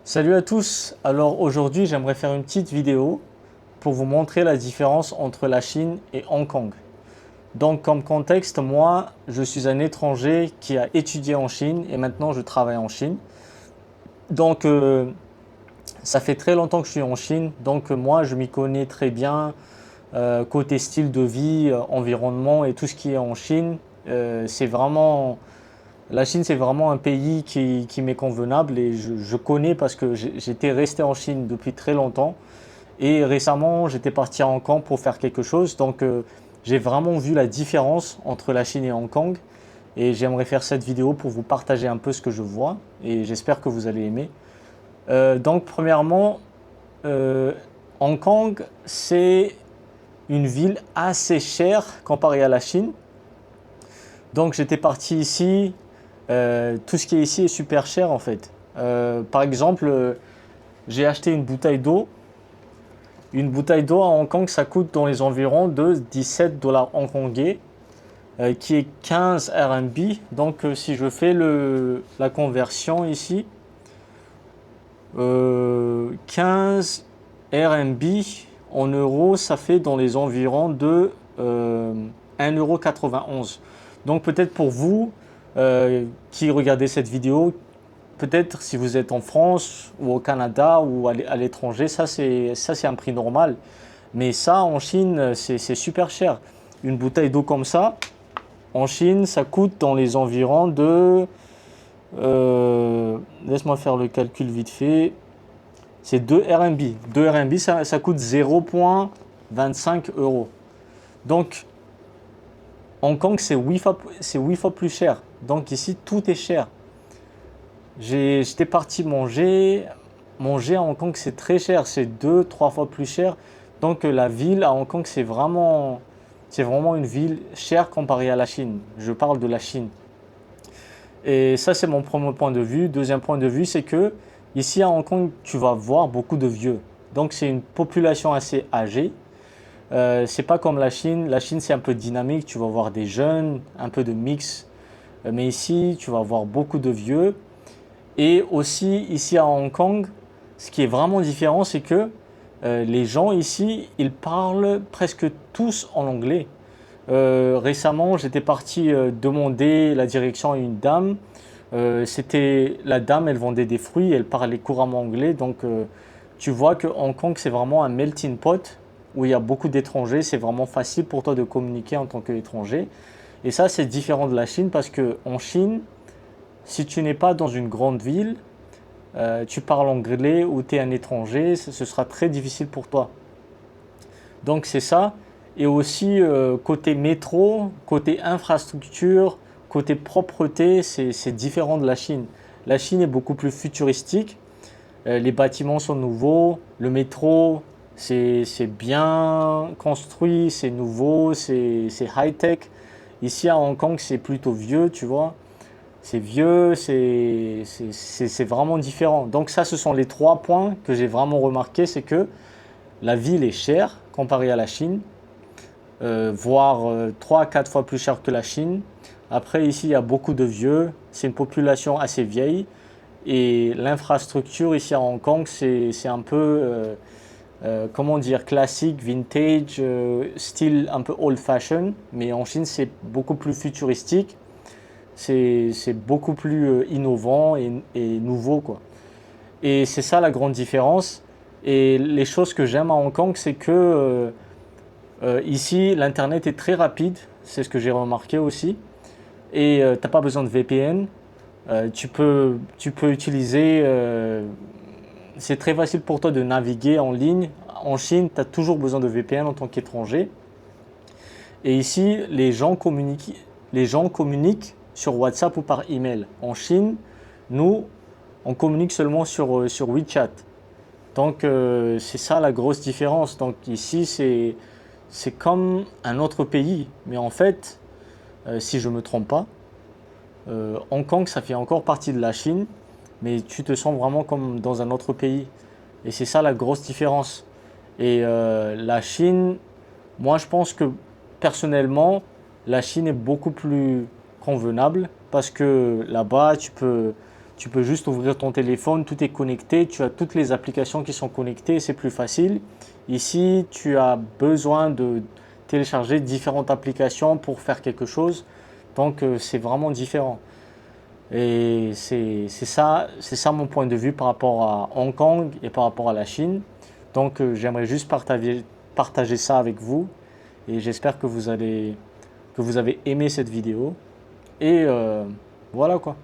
Salut à tous, alors aujourd'hui j'aimerais faire une petite vidéo pour vous montrer la différence entre la Chine et Hong Kong. Donc comme contexte, moi je suis un étranger qui a étudié en Chine et maintenant je travaille en Chine. Donc ça fait très longtemps que je suis en Chine, donc moi je m'y connais très bien côté style de vie, environnement et tout ce qui est en Chine. C'est vraiment La Chine, c'est vraiment un pays qui m'est convenable et je connais parce que j'étais resté en Chine depuis très longtemps et récemment j'étais parti à Hong Kong pour faire quelque chose. Donc j'ai vraiment vu la différence entre la Chine et Hong Kong et j'aimerais faire cette vidéo pour vous partager un peu ce que je vois et j'espère que vous allez aimer. Donc premièrement, euh, Hong Kong, c'est une ville assez chère comparée à la Chine. Donc j'étais parti ici. Tout ce qui est ici est super cher en fait. Par exemple, j'ai acheté une bouteille d'eau. Une bouteille d'eau à Hong Kong, ça coûte dans les environs de 17 dollars hongkongais, qui est 15 RMB. Donc, si je fais la conversion ici, 15 RMB en euros, ça fait dans les environs de 1,91 €. Donc, peut-être pour vous qui regardez cette vidéo, peut-être si vous êtes en France ou au Canada ou à l'étranger, ça c'est un prix normal. Mais ça, en Chine, c'est super cher. Une bouteille d'eau comme ça, en Chine, ça coûte dans les environs de... laisse-moi faire le calcul vite fait. C'est 2 RMB. 2 RMB, ça coûte 0,25 euros. Donc, Hong Kong, c'est 8 fois plus cher. Donc ici, tout est cher. J'étais parti manger. Manger à Hong Kong, c'est très cher. C'est deux, trois fois plus cher. Donc la ville à Hong Kong, c'est vraiment une ville chère comparée à la Chine. Je parle de la Chine. Et ça, c'est mon premier point de vue. Deuxième point de vue, c'est que ici à Hong Kong, tu vas voir beaucoup de vieux. Donc c'est une population assez âgée. C'est pas comme la Chine. La Chine, c'est un peu dynamique. Tu vas voir des jeunes, un peu de mix. Mais ici, tu vas voir beaucoup de vieux. Et aussi, ici à Hong Kong, ce qui est vraiment différent, c'est que les gens ici, ils parlent presque tous en anglais. Récemment, j'étais parti demander la direction à une dame. C'était la dame, elle vendait des fruits, elle parlait couramment anglais. Donc, tu vois que Hong Kong, c'est vraiment un melting pot où il y a beaucoup d'étrangers. C'est vraiment facile pour toi de communiquer en tant qu'étranger. Et ça, c'est différent de la Chine parce que en Chine, si tu n'es pas dans une grande ville, tu parles anglais ou tu es un étranger, ce sera très difficile pour toi. Donc c'est ça. Et aussi côté métro, côté infrastructure, côté propreté, c'est différent de la Chine. La Chine est beaucoup plus futuristique. Les bâtiments sont nouveaux. Le métro, c'est bien construit, c'est nouveau, c'est high-tech. Ici à Hong Kong, c'est plutôt vieux, tu vois. C'est vieux, c'est vraiment différent. Donc ça, ce sont les trois points que j'ai vraiment remarqué, c'est que la ville est chère comparée à la Chine, voire 3 à 4 fois plus cher que la Chine. Après, ici, il y a beaucoup de vieux, c'est une population assez vieille, et l'infrastructure ici à Hong Kong, c'est un peu, comment dire, classique, vintage, style un peu old-fashioned, mais en Chine, c'est beaucoup plus futuristique. C'est beaucoup plus innovant et nouveau, quoi. Et c'est ça la grande différence. Et les choses que j'aime à Hong Kong, c'est que ici, l'Internet est très rapide. C'est ce que j'ai remarqué aussi. Et t'as pas besoin de VPN. Tu peux utiliser... c'est très facile pour toi de naviguer en ligne. En Chine, tu as toujours besoin de VPN en tant qu'étranger. Et ici, les gens communiquent sur WhatsApp ou par email. En Chine, nous, on communique seulement sur WeChat. Donc, c'est ça la grosse différence. Donc, ici, c'est comme un autre pays. Mais en fait, si je ne me trompe pas, Hong Kong, ça fait encore partie de la Chine, mais tu te sens vraiment comme dans un autre pays. Et c'est ça la grosse différence. Et la Chine, moi, je pense que personnellement, la Chine est beaucoup plus convenable parce que là-bas, Tu peux juste ouvrir ton téléphone, tout est connecté, tu as toutes les applications qui sont connectées, c'est plus facile. Ici, tu as besoin de télécharger différentes applications pour faire quelque chose. Donc, c'est vraiment différent. Et c'est ça mon point de vue par rapport à Hong Kong et par rapport à la Chine. Donc, j'aimerais juste partager ça avec vous. Et j'espère que vous avez aimé cette vidéo. Et voilà quoi.